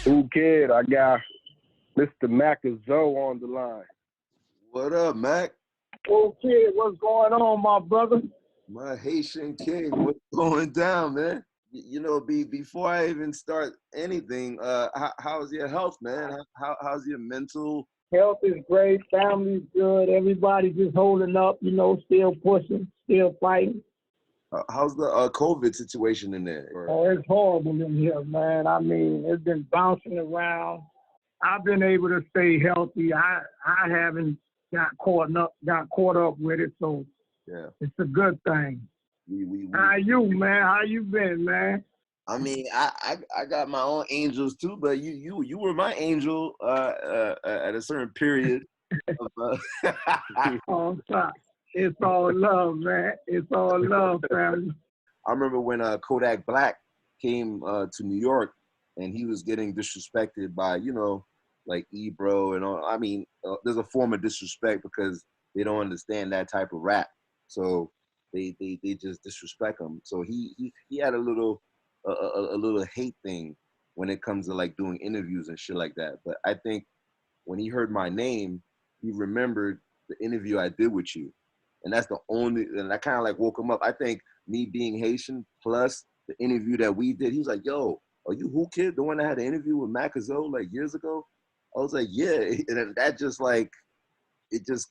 Who kid? I got Mr. Macazo on the line. What up, Mac? Oh, kid, what's going on, my brother? My Haitian king, what's going down, man? Before I even start anything, how's your health, man? How's your mental? Health is great, family's good, everybody's just holding up, still pushing, still fighting. How's the COVID situation in there? Oh, it's horrible in here, man. I mean, it's been bouncing around. I've been able to stay healthy. I haven't got caught up with it, so yeah, it's a good thing. How you, man? How you been, man? I mean, I got my own angels too, but you were my angel at a certain period. Oh, stop. It's all love, man. It's all love, family. I remember when Kodak Black came to New York, and he was getting disrespected by like Ebro and all. I mean, there's a form of disrespect because they don't understand that type of rap, so they just disrespect him. So he had a little hate thing when it comes to like doing interviews and shit like that. But I think when he heard my name, he remembered the interview I did with you. And that's the only, and I kind of like woke him up. I think me being Haitian plus the interview that we did, he was like, yo, are you Who Kid? The one that had an interview with Macazo like years ago? I was like, yeah. And that just like, it just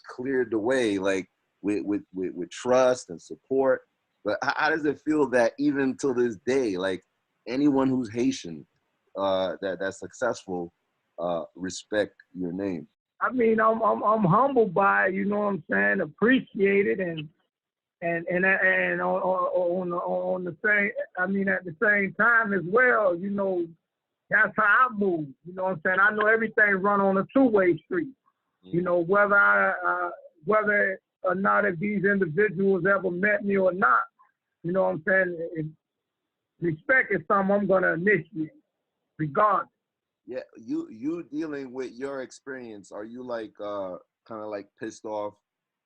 cleared the way, like with trust and support. But how does it feel that even till this day, like anyone who's Haitian that's successful, respect your name? I mean, I'm humbled by it, you know what I'm saying? Appreciate it and on the same, I mean, at the same time as well, that's how I move. You know what I'm saying? I know everything run on a two-way street. Whether or not if these individuals ever met me or not, you know what I'm saying? Respect is something I'm gonna initiate, regardless. Yeah, you dealing with your experience, are you like kind of like pissed off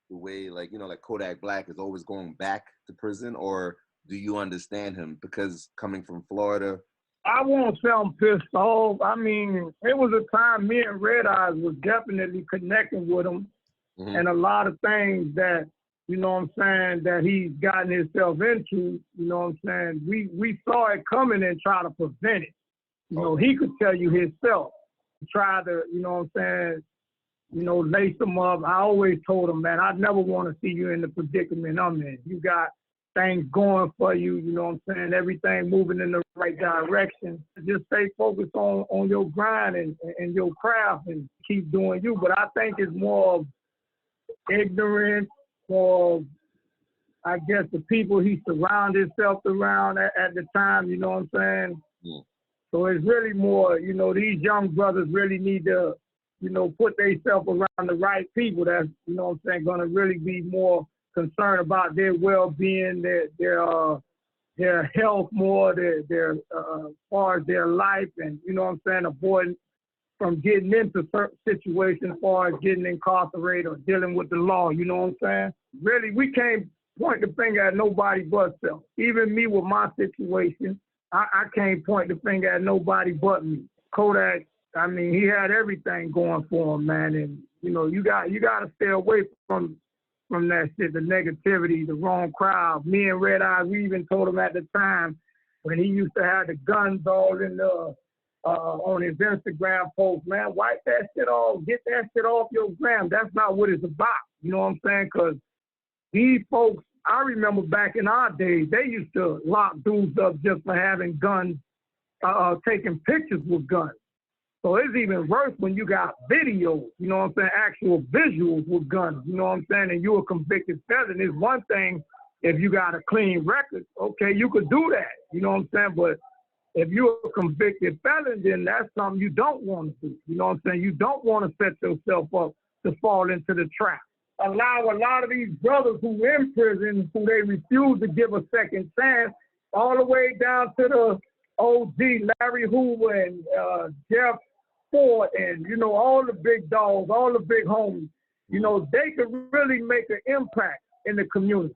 the way like like Kodak Black is always going back to prison, or do you understand him because coming from Florida? I won't say I'm pissed off. I mean, it was a time me and Red Eyes was definitely connecting with him, and a lot of things that, you know what I'm saying, that he's gotten himself into, you know what I'm saying, we saw it coming and try to prevent it. He could tell you himself. Try to, you know what I'm saying, lace him up. I always told him, man, I never want to see you in the predicament I'm in. You got things going for you, you know what I'm saying, everything moving in the right direction. Just stay focused on your grind and your craft and keep doing you. But I think it's more of ignorance, or I guess the people he surrounded himself around at the time, you know what I'm saying? Yeah. So it's really more, these young brothers really need to, put themselves around the right people that's, you know what I'm saying, going to really be more concerned about their well-being, their health more, their as far as their life, and, you know what I'm saying, avoiding from getting into certain situations as far as getting incarcerated or dealing with the law, you know what I'm saying? Really, we can't point the finger at nobody but self. Even me with my situation, I can't point the finger at nobody but me. Kodak, I mean, he had everything going for him, man. And, you got to stay away from that shit, the negativity, the wrong crowd. Me and Red Eyes, we even told him at the time when he used to have the guns all in the, on his Instagram post, man, wipe that shit off, get that shit off your gram. That's not what it's about. You know what I'm saying? Because these folks, I remember back in our days, they used to lock dudes up just for having guns, taking pictures with guns. So it's even worse when you got videos, you know what I'm saying, actual visuals with guns, you know what I'm saying, and you're a convicted felon. It's one thing if you got a clean record, okay, you could do that, you know what I'm saying, but if you're a convicted felon, then that's something you don't want to do, you know what I'm saying. You don't want to set yourself up to fall into the trap. Allow a lot of these brothers who in prison, who they refuse to give a second chance, all the way down to the OG, Larry Hoover and Jeff Ford and, all the big dogs, all the big homies, they could really make an impact in the community.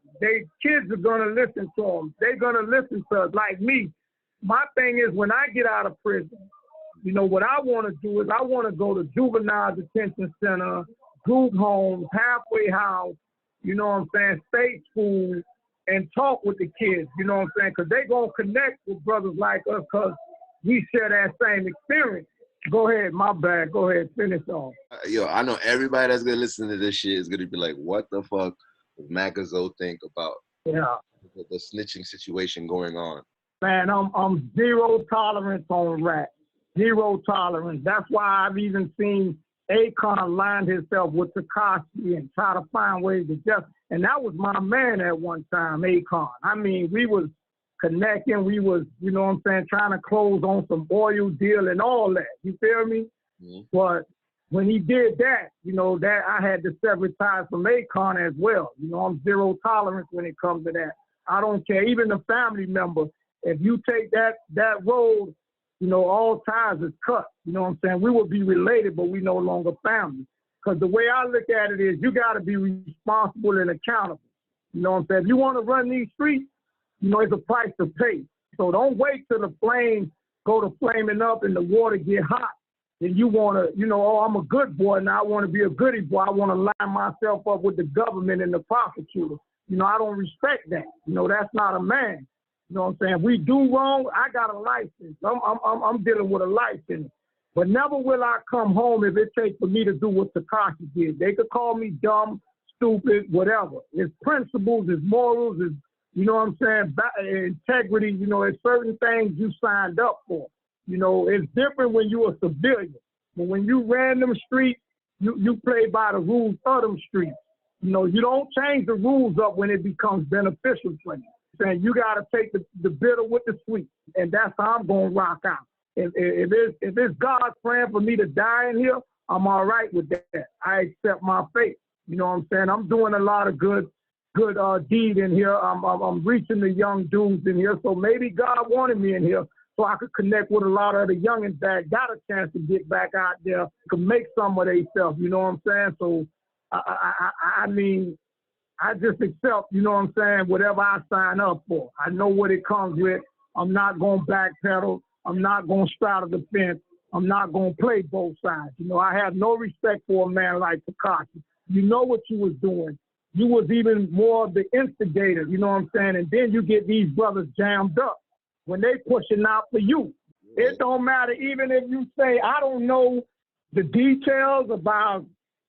Kids are going to listen to them. They're going to listen to us. Like me, my thing is when I get out of prison, You know, what I want to do is I want to go to juvenile detention center, group homes, halfway house, you know what I'm saying, state schools, and talk with the kids, you know what I'm saying, because they going to connect with brothers like us because we share that same experience. Go ahead, my bad. Go ahead, finish off. Yo, I know everybody that's going to listen to this shit is going to be like, what the fuck does Mac Zoe think about the snitching situation going on? Man, I'm zero tolerance on rap. Zero tolerance. That's why I've even seen Akon line himself with Tekashi and try to find ways to just. And that was my man at one time, Akon. I mean, we was connecting. We was, you know what I'm saying, trying to close on some oil deal and all that. You feel me? Mm-hmm. But when he did that, you know, that I had to sever ties from Akon as well. You know, I'm zero tolerance when it comes to that. I don't care. Even the family member, if you take that road, you know, all ties is cut. You know what I'm saying? We will be related, but we no longer family. Because the way I look at it is you got to be responsible and accountable. You know what I'm saying? If you want to run these streets, you know, it's a price to pay. So don't wait till the flames go to flaming up and the water get hot. Then you want to, you know, oh, I'm a good boy now. I want to be a goody boy. I want to line myself up with the government and the prosecutor. You know, I don't respect that. You know, that's not a man. You know what I'm saying? If we do wrong, I got a license. I'm dealing with a license. But never will I come home if it takes for me to do what Tekashi did. They could call me dumb, stupid, whatever. It's principles, it's morals, it's, you know what I'm saying, integrity. You know, it's certain things you signed up for. You know, it's different when you're a civilian. But when you ran them streets, you play by the rules of them streets. You know, you don't change the rules up when it becomes beneficial for you. Saying you got to take the bitter with the sweet, and that's how I'm going to rock out. If it's God's plan for me to die in here, I'm all right with that. I accept my fate. You know what I'm saying? I'm doing a lot of good deed in here. I'm reaching the young dudes in here, so maybe God wanted me in here so I could connect with a lot of the youngins that got a chance to get back out there, to make some of themselves. You know what I'm saying? So I mean, I just accept, you know what I'm saying, whatever I sign up for. I know what it comes with. I'm not going to backpedal. I'm not going to straddle the fence. I'm not going to play both sides. You know, I have no respect for a man like Tekashi. You know what you was doing. You was even more the instigator, you know what I'm saying? And then you get these brothers jammed up when they pushing out for you. It don't matter, even if you say, I don't know the details about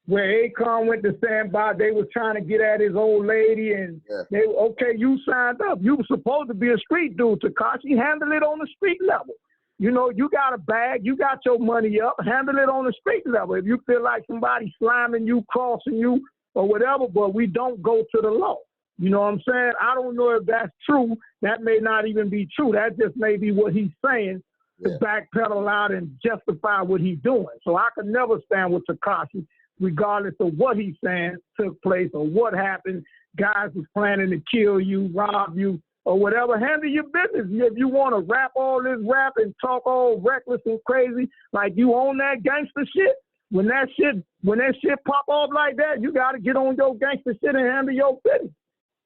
where Akon went to stand by, they was trying to get at his old lady, and okay, you signed up. You were supposed to be a street dude, Tekashi. Handle it on the street level. You know, you got a bag, you got your money up, handle it on the street level. If you feel like somebody slamming you, crossing you, or whatever, but we don't go to the law. You know what I'm saying? I don't know if that's true. That may not even be true. That just may be what he's saying to backpedal out and justify what he's doing. So I could never stand with Tekashi, regardless of what he's saying took place or what happened. Guys was planning to kill you, rob you, or whatever. Handle your business. If you want to rap all this rap and talk all reckless and crazy like you own that gangster shit, when that shit pop off like that, you got to get on your gangster shit and handle your business.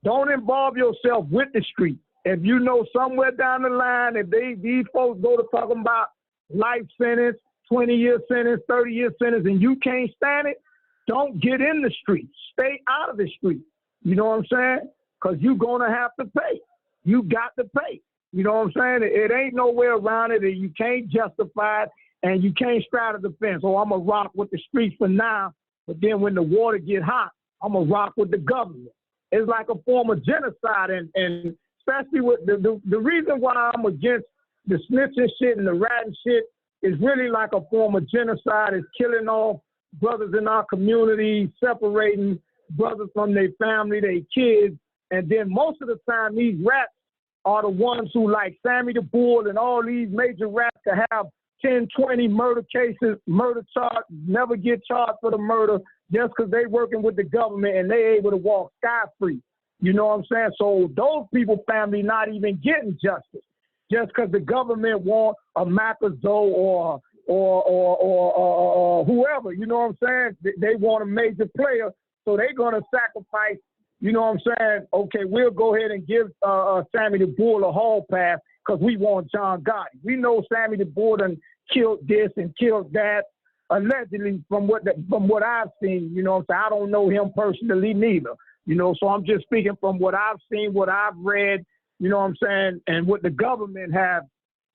Don't involve yourself with the street. If you know somewhere down the line, if these folks go to talking about life sentence, 20-year sentence, 30-year sentence, and you can't stand it, don't get in the streets. Stay out of the street. You know what I'm saying? Because you're going to have to pay. You got to pay. You know what I'm saying? It ain't no way around it, and you can't justify it, and you can't straddle the fence. Oh, I'm going to rock with the streets for now, but then when the water get hot, I'm going to rock with the government. It's like a form of genocide, and especially with the reason why I'm against the snitching shit and the ratting shit is really like a form of genocide. It's killing off brothers in our community, separating brothers from their family, their kids. And then most of the time, these rats are the ones who, like Sammy the Bull and all these major rats, to have 10, 20 murder cases, murder charge, never get charged for the murder just because they working with the government and they able to walk scot-free. You know what I'm saying? So those people, family, not even getting justice just because the government want a Mac Zoe or whoever. You know what I'm saying? They want a major player, so they're going to sacrifice. You know what I'm saying? Okay, we'll go ahead and give Sammy the Bull a hall pass because we want John Gotti. We know Sammy the Bull done killed this and killed that, allegedly from what I've seen. You know what I'm saying? I don't know him personally neither. You know, so I'm just speaking from what I've seen, what I've read, you know what I'm saying, and what the government have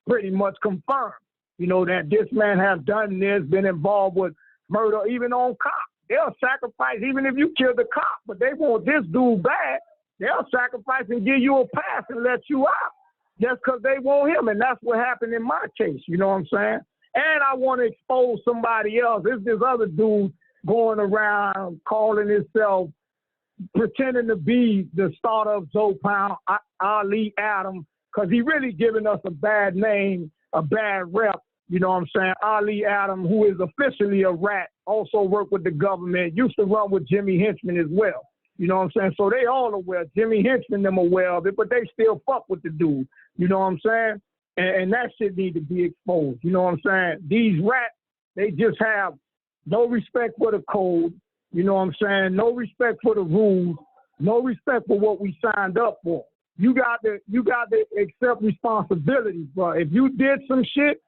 pretty much confirmed. You know, that this man has done this, been involved with murder, even on cops. They'll sacrifice, even if you kill the cop, but they want this dude bad, they'll sacrifice and give you a pass and let you out just because they want him. And that's what happened in my case, you know what I'm saying? And I want to expose somebody else. There's this other dude going around calling himself, pretending to be the starter of Zoe Ali Adam, because he really giving us a bad name, a bad rep. You know what I'm saying? Ali Adam, who is officially a rat, also worked with the government, used to run with Jimmy Henchman as well. You know what I'm saying? So they all aware. Jimmy Henchman them aware of it, but they still fuck with the dude. You know what I'm saying? And that shit need to be exposed. You know what I'm saying? These rats, they just have no respect for the code. You know what I'm saying? No respect for the rules. No respect for what we signed up for. You got to accept responsibility, bro. If you did some shit,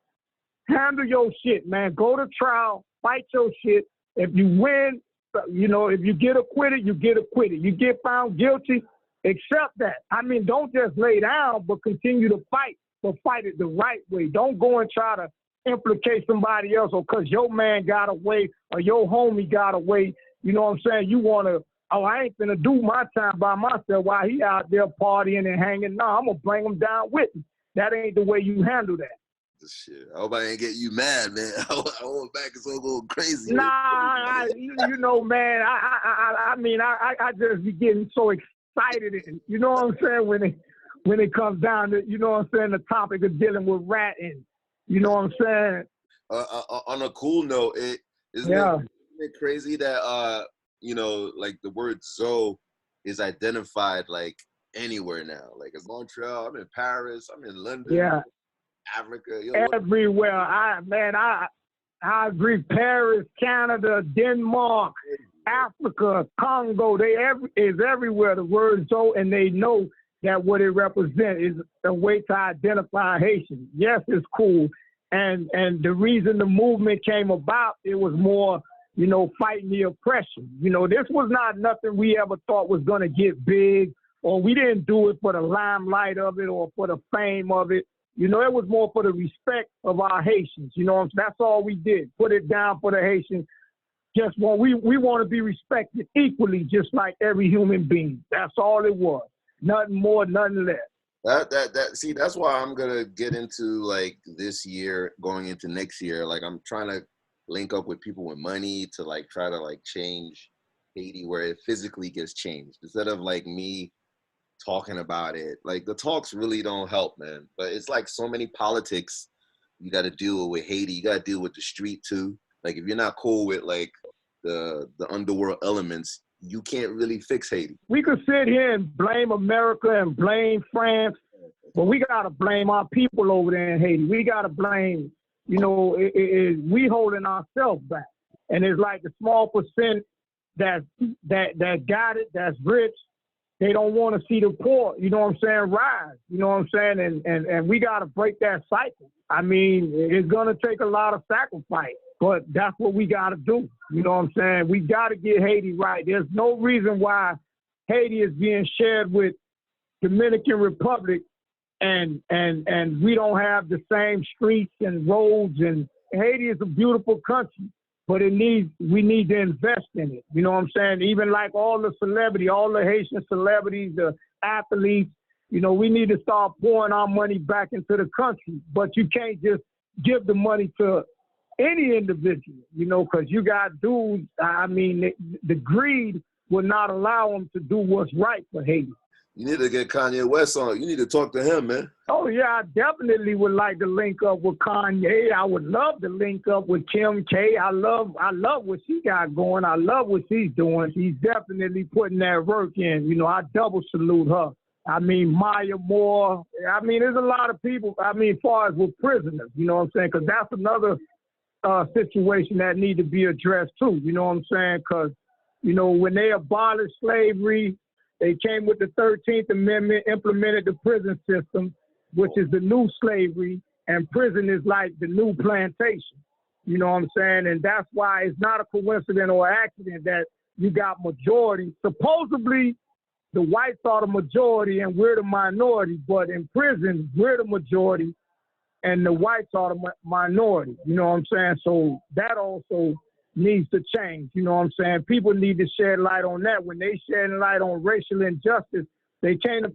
handle your shit, man. Go to trial, fight your shit. If you win, you know, if you get acquitted, you get acquitted. You get found guilty, accept that. I mean, don't just lay down, but continue to fight, but fight it the right way. Don't go and try to implicate somebody else or because your man got away or your homie got away. You know what I'm saying? You want to, oh, I ain't going to do my time by myself while he out there partying and hanging. No, I'm going to bring him down with me. That ain't the way you handle that. Shit, I hope I ain't get you mad, man. I went back and so going crazy. Nah, you know, man. I mean, I just be getting so excited, and you know what I'm saying when it comes down to, you know what I'm saying, the topic of dealing with ratting. You know what I'm saying? On a cool note, isn't it crazy that you know, like the word Zoe is identified like anywhere now. Like in Montreal, I'm in Paris, I'm in London. Yeah. Africa, everywhere. I agree. Paris, Canada, Denmark, Africa, Congo, is everywhere. The word Zoe, and they know that what it represents is a way to identify Haitians. Yes, it's cool. And the reason the movement came about, it was more, you know, fighting the oppression. You know, this was not nothing we ever thought was going to get big, or we didn't do it for the limelight of it or for the fame of it. You know, it was more for the respect of our Haitians. You know, that's all we did. Put it down for the Haitians. Just we want to be respected equally, just like every human being. That's all it was. Nothing more, nothing less. See, that's why I'm gonna get into like this year, going into next year. Like I'm trying to link up with people with money to like try to like change Haiti where it physically gets changed instead of like me talking about it. Like the talks really don't help, man. But it's like so many politics you got to deal with Haiti. You got to deal with the street too. Like if you're not cool with like the underworld elements, you can't really fix Haiti. We could sit here and blame America and blame France, but we got to blame our people over there in Haiti. We got to blame, you know, we holding ourselves back. And it's like the small percent that got it, that's rich. They don't want to see the poor, you know what I'm saying, rise. You know what I'm saying? And we got to break that cycle. I mean, it's going to take a lot of sacrifice, but that's what we got to do. You know what I'm saying? We got to get Haiti right. There's no reason why Haiti is being shared with Dominican Republic and we don't have the same streets and roads. And Haiti is a beautiful country, but we need to invest in it. You know what I'm saying? Even like all the Haitian celebrities, the athletes, you know, we need to start pouring our money back into the country. But you can't just give the money to any individual, you know, because you got dudes, I mean, the greed will not allow them to do what's right for Haiti. You need to get Kanye West on. You need to talk to him, man. Oh, yeah, I definitely would like to link up with Kanye. I would love to link up with Kim K. I love what she got going. I love what she's doing. She's definitely putting that work in. You know, I double salute her. I mean, Maya Moore. I mean, there's a lot of people, I mean, as far as with prisoners, you know what I'm saying? Because that's another situation that need to be addressed, too. You know what I'm saying? Because, you know, when they abolished slavery, they came with the 13th Amendment, implemented the prison system, which is the new slavery. and prison is like the new plantation. You know what I'm saying? And that's why it's not a coincidence or accident that you got majority. Supposedly, the whites are the majority and we're the minority, but in prison, we're the majority and the whites are the minority. You know what I'm saying? So that also needs to change. You know what I'm saying? People need to shed light on that. When they shed light on racial injustice, they can't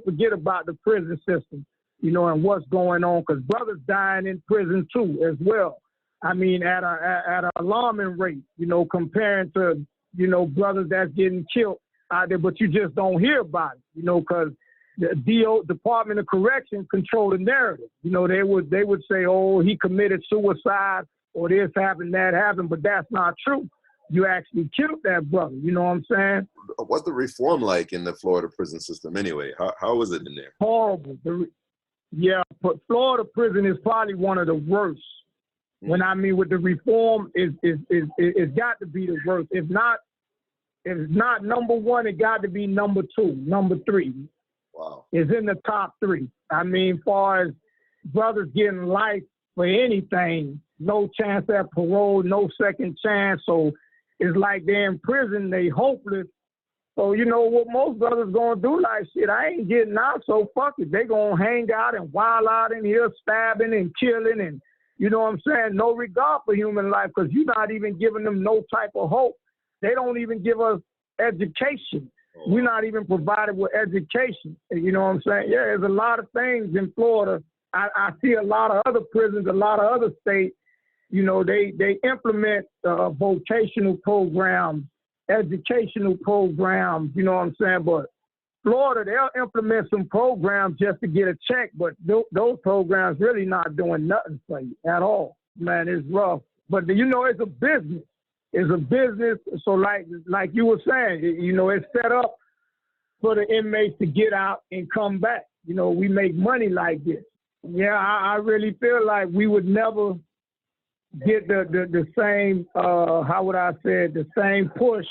forget about the prison system, you know, and what's going on, because brothers dying in prison too as well. I mean, at an alarming rate, you know, comparing to, you know, brothers that's getting killed out there, but you just don't hear about it, you know, because the Department of Correction control the narrative. You know, they would say, oh, he committed suicide or this happened, that happened, but that's not true. You actually killed that brother. You know what I'm saying? What's the reform like in the Florida prison system anyway? How is it in there? Horrible. Yeah, but Florida prison is probably one of the worst. When I mean with the reform, it's got to be the worst. If not number one, it got to be number two, number three. Wow. Is in the top three. I mean, far as brothers getting life for anything, no chance at parole, no second chance. So it's like they're in prison, they hopeless. So you know what most brothers gonna do? Like, shit, I ain't getting out, so fuck it. They gonna hang out and wild out in here, stabbing and killing and, you know what I'm saying? No regard for human life, because you're not even giving them no type of hope. They don't even give us education. We're not even provided with education. You know what I'm saying? Yeah, there's a lot of things in Florida. I see a lot of other prisons, a lot of other states, you know, they implement vocational programs, educational programs, you know what I'm saying? But Florida, they'll implement some programs just to get a check, but those programs really not doing nothing for you at all. Man, it's rough. But, you know, it's a business. It's a business. So like you were saying, you know, it's set up for the inmates to get out and come back. You know, we make money like this. Yeah, I really feel like we would never get the same, how would I say it, the same push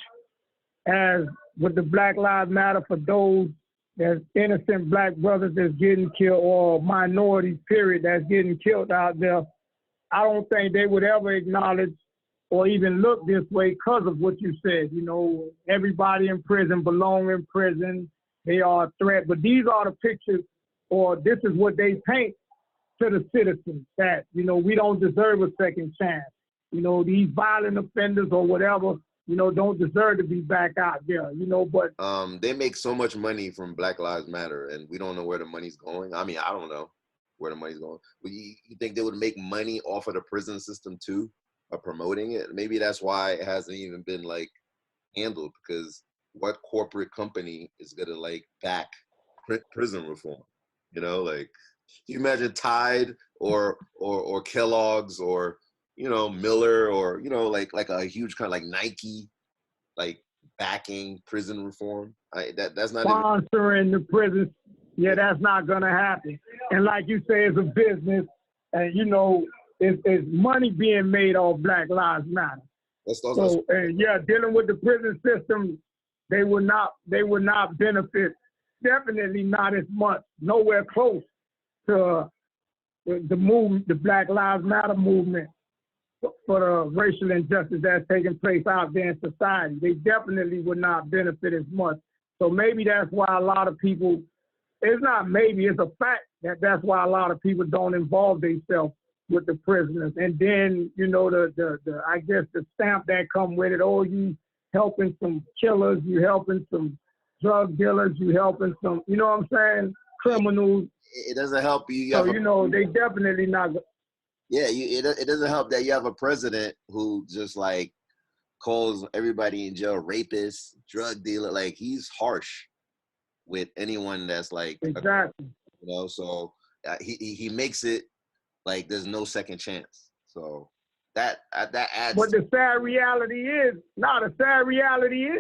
as with the Black Lives Matter for those that's innocent black brothers that's getting killed, or minorities, period, that's getting killed out there. I don't think they would ever acknowledge or even look this way because of what you said. You know, everybody in prison belong in prison. They are a threat. But these are the pictures, or this is what they paint to the citizens, that, you know, we don't deserve a second chance. You know, these violent offenders or whatever, you know, don't deserve to be back out there, you know, but... They make so much money from Black Lives Matter, and we don't know where the money's going. I mean, I don't know where the money's going. But you think they would make money off of the prison system too, of promoting it? Maybe that's why it hasn't even been, like, handled, because what corporate company is gonna, like, back prison reform? You know, like, you imagine Tide or Kellogg's or, you know, Miller, or, you know, like a huge kind of like Nike, like backing prison reform. That's not sponsoring the prison. Yeah, that's not gonna happen. And like you say, it's a business, and you know, it's money being made off Black Lives Matter. So yeah, dealing with the prison system, they would not benefit. Definitely not as much. Nowhere close to the movement, the Black Lives Matter movement, for the racial injustice that's taking place out there in society. They definitely would not benefit as much. So maybe that's why a lot of people, it's not maybe, it's a fact that's why a lot of people don't involve themselves with the prisoners. And then, you know, the I guess the stamp that come with it, oh, you helping some killers, you helping some drug dealers, you helping some, you know what I'm saying, criminals. It doesn't help you. So, you know, they definitely not. Yeah, it doesn't help that you have a president who just, like, calls everybody in jail rapists, drug dealer. Like, he's harsh with anyone that's, like, exactly. You know, so he makes it like there's no second chance. So that adds. But the sad reality is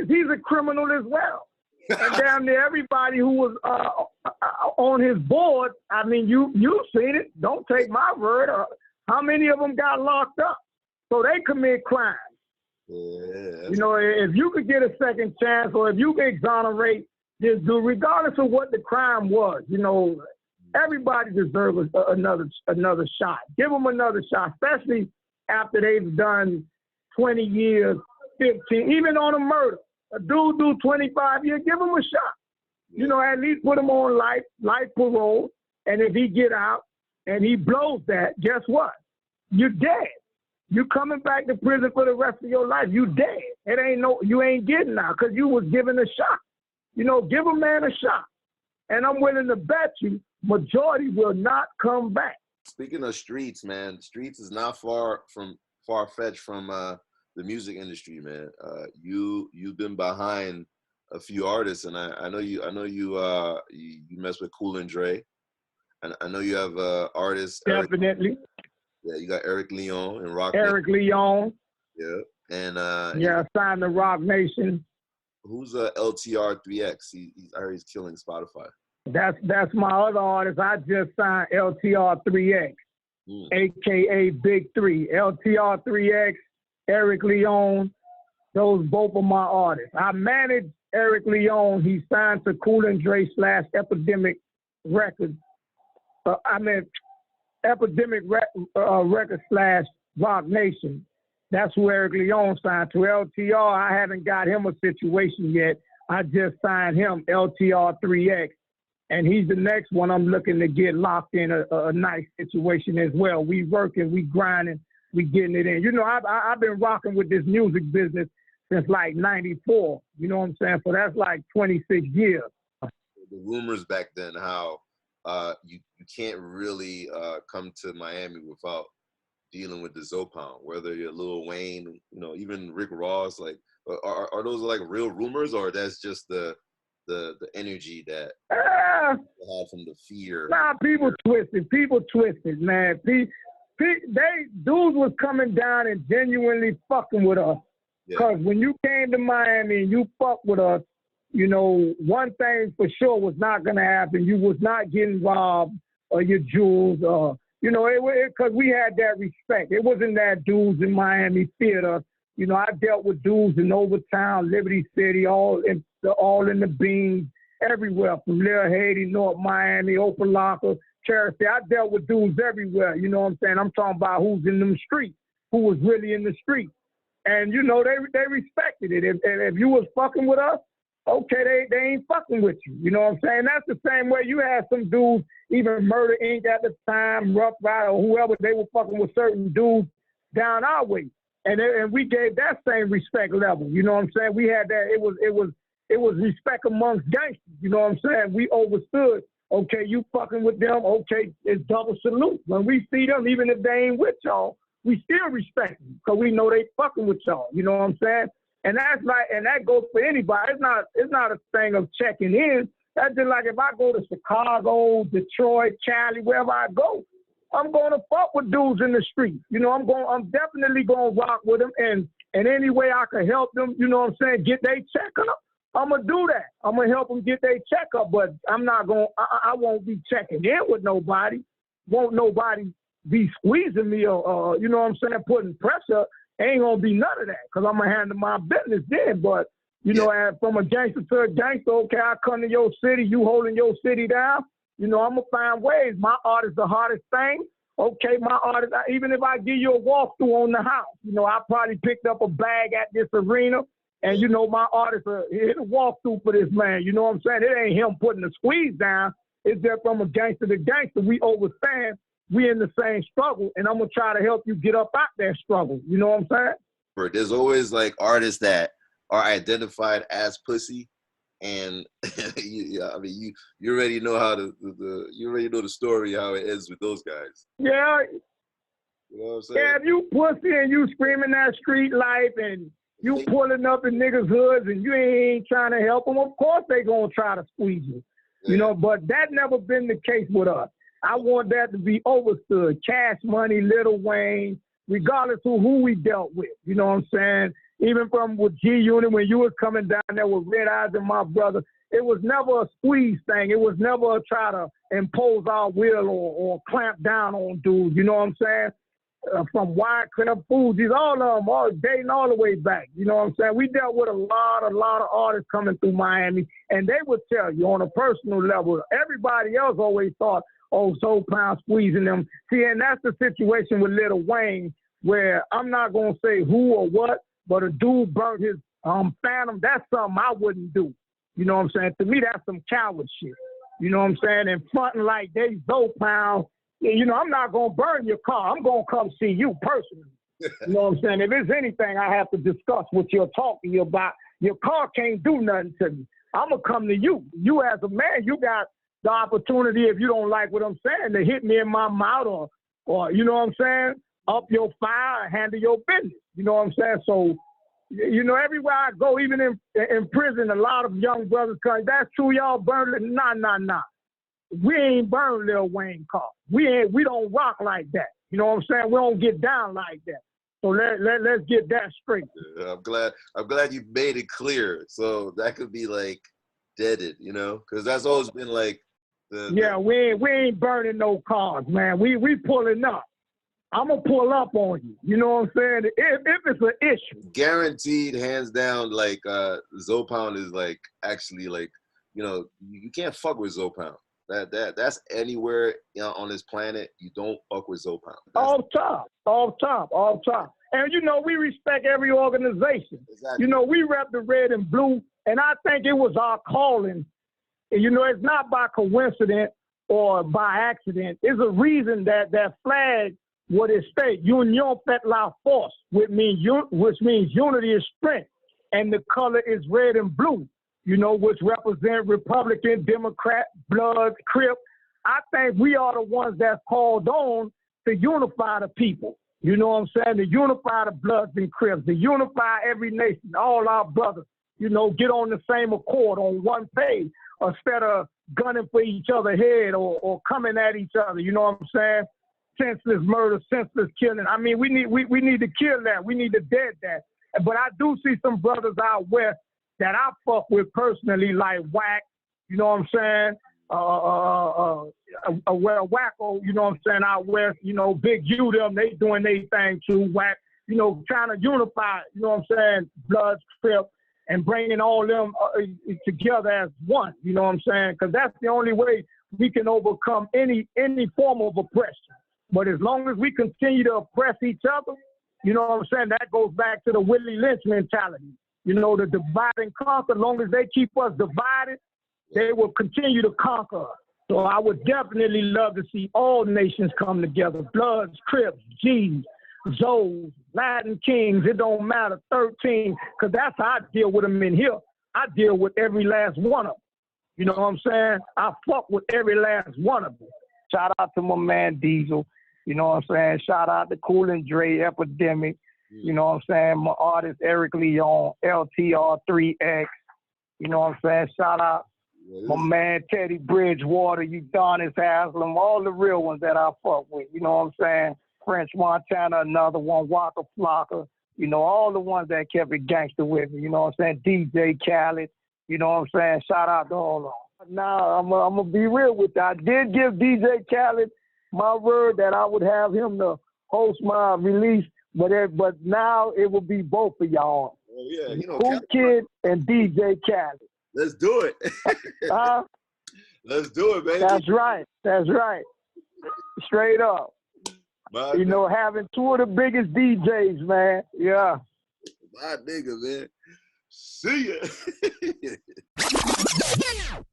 he's a criminal as well. And damn near everybody who was on his board, I mean, you've seen it. Don't take my word. How many of them got locked up? So they commit crimes. Yeah. You know, if you could get a second chance, or if you could exonerate this dude, regardless of what the crime was, you know, Everybody deserves another shot. Give them another shot, especially after they've done 20 years, 15, even on a murder. A dude do 25 years, give him a shot. You know, at least put him on life parole. And if he get out and he blows that, guess what? You're dead. You coming back to prison for the rest of your life. You dead. You ain't getting out because you was given a shot. You know, give a man a shot. And I'm willing to bet you majority will not come back. Speaking of Streets, man, Streets is not far-fetched from the music industry, man. You've been behind a few artists, and I know you mess with Cool and Dre, and I know you have artists. Definitely. You got Eric Leon and Rock. Eric Leon. Yeah, and signed to Rock Nation. Who's LTR3X? I heard he's killing Spotify. That's my other artist. I just signed LTR3X, aka Big Three. LTR3X, Eric Leon. Those both are my artists. I manage Eric Leon. He signed to Cool and Dre / Epidemic Records. Epidemic Records / Rock Nation. That's who Eric Leon signed to. LTR, I haven't got him a situation yet. I just signed him, LTR3X. And he's the next one I'm looking to get locked in a nice situation as well. We working, we grinding, we getting it in. You know, I've been rocking with this music business since like 94. You know what I'm saying? So that's like 26 years. The rumors back then, how you can't really come to Miami without dealing with the Zopound, whether you're Lil Wayne, you know, even Rick Ross. Like, are those like real rumors, or that's just the energy that had from the fear? Nah, people twisted, man. Dudes was coming down and genuinely fucking with us. Because when you came to Miami and you fucked with us, you know, one thing for sure was not going to happen. You was not getting robbed or your jewels, you know, because we had that respect. It wasn't that dudes in Miami feared us. You know, I dealt with dudes in Overtown, Liberty City, all in the beans, everywhere, from Little Haiti, North Miami, Opelika, Cherokee. I dealt with dudes everywhere, you know what I'm saying? I'm talking about who's in them streets, who was really in the streets. And, you know, they respected it. If you was fucking with us, okay, they ain't fucking with you. You know what I'm saying? That's the same way you had some dudes, even Murder Inc. at the time, Rough Rider, or whoever, they were fucking with certain dudes down our way. And we gave that same respect level. You know what I'm saying? We had that. It was respect amongst gangsters. You know what I'm saying? We overstood. Okay, you fucking with them. Okay, it's double salute. When we see them, even if they ain't with y'all, we still respect them because we know they fucking with y'all. You know what I'm saying? And that's like, and that goes for anybody. It's not a thing of checking in. That's just like if I go to Chicago, Detroit, Cali, wherever I go, I'm going to fuck with dudes in the streets. You know, I'm definitely going to rock with them. And any way I can help them, you know what I'm saying, get their checkup, I'm going to do that. I'm going to help them get their checkup, but I'm not going to, I won't be checking in with nobody. Won't nobody be squeezing me or you know what I'm saying, putting pressure. Ain't going to be none of that because I'm going to handle my business then. But, you know, from a gangster to a gangster, okay, I come to your city, you holding your city down. You know, I'm going to find ways. My art is the hardest thing. Okay, my art is, even if I give you a walkthrough on the house, you know, I probably picked up a bag at this arena and, you know, my artist hit a walkthrough for this man. You know what I'm saying? It ain't him putting the squeeze down. It's just from a gangster to gangster. We overstand. We in the same struggle, and I'm going to try to help you get up out that struggle. You know what I'm saying? There's always, like, artists that are identified as pussy. And you already know how you already know the story, how it ends with those guys. Yeah. You know what I'm saying? Yeah, if you pussy and you screaming that street life and you pulling up in niggas' hoods and you ain't trying to help them, of course they gonna try to squeeze you. Yeah. You know, but that never been the case with us. I want that to be overstood. Cash Money, Lil Wayne, regardless of who we dealt with. You know what I'm saying? Even from with G-Unit, when you was coming down there with Red Eyes and my brother, it was never a squeeze thing. It was never a try to impose our will or clamp down on dudes. You know what I'm saying? From Wyclef, Fugees, all of them, all dating all the way back. You know what I'm saying? We dealt with a lot of artists coming through Miami, and they would tell you on a personal level. Everybody else always thought, oh, Zoe Pound squeezing them. See, and that's the situation with Lil Wayne, where I'm not going to say who or what, but a dude burnt his Phantom. That's something I wouldn't do. You know what I'm saying? To me, that's some coward shit. You know what I'm saying? And fronting like they Zoe Pound, you know, I'm not going to burn your car. I'm going to come see you personally. You know what I'm saying? If there's anything I have to discuss what you're talking about, your car can't do nothing to me. I'm going to come to you. You as a man, you got the opportunity, if you don't like what I'm saying, to hit me in my mouth or you know what I'm saying, up your fire and handle your business. You know what I'm saying? So, you know, everywhere I go, even in prison, a lot of young brothers come, that's true, y'all burn it. Nah. We ain't burn Lil Wayne car. We don't rock like that. You know what I'm saying? We don't get down like that. So let's get that straight. I'm glad you made it clear. So that could be like deaded, you know, because that's always been like we ain't burning no cars, man. We pulling up. I'm gonna pull up on you. You know what I'm saying? If it's an issue, guaranteed, hands down. Like Zoe Pound is like actually like, you know, you can't fuck with Zoe Pound. That's anywhere, you know, on this planet. You don't fuck with Zoe Pound. Off top. And you know, we respect every organization. Exactly. You know, we rep the red and blue, and I think it was our calling. You know, it's not by coincidence or by accident. It's a reason that flag, what it states, Union fait la force, which means unity is strength, and the color is red and blue, you know, which represent Republican, Democrat, Bloods, Crip. I think we are the ones that's called on to unify the people. You know what I'm saying? To unify the Bloods and Crips, to unify every nation, all our brothers, you know, get on the same accord on one page instead of gunning for each other's head or coming at each other. You know what I'm saying? Senseless murder, senseless killing. I mean, we need to kill that. We need to dead that. But I do see some brothers out west that I fuck with personally, like Wack. You know what I'm saying? Wacko. You know what I'm saying? Out west. You know, Big U them. They doing their thing too. Wack. You know, trying to unify. You know what I'm saying? Bloods, Crip, and bringing all them together as one. You know what I'm saying? Because that's the only way we can overcome any form of oppression. But as long as we continue to oppress each other, you know what I'm saying, that goes back to the Willie Lynch mentality. You know, the divide and conquer. As long as they keep us divided, they will continue to conquer us. So I would definitely love to see all nations come together. Bloods, Crips, G's, Zoes, Latin Kings, it don't matter, 13, because that's how I deal with them in here. I deal with every last one of them. You know what I'm saying? I fuck with every last one of them. Shout out to my man Diesel. You know what I'm saying? Shout out to Cool and Dre, Epidemic. You know what I'm saying? My artist Eric Leon, LTR3X. You know what I'm saying? Shout out my man Teddy Bridgewater, Udonis Haslam, all the real ones that I fuck with. You know what I'm saying? French Montana, another one, Waka Flocka. You know, all the ones that kept it gangster with me. You know what I'm saying? DJ Khaled. You know what I'm saying? Shout out to all of them. Now, I'm going to be real with you. I did give DJ Khaled my word that I would have him to host my release, but now it will be both of y'all. Oh, yeah. You know, Cool Kid and DJ Khaled. Let's do it. Let's do it, baby. That's right. Straight up. You know, having two of the biggest DJs, man. Yeah. My nigga, man. See ya.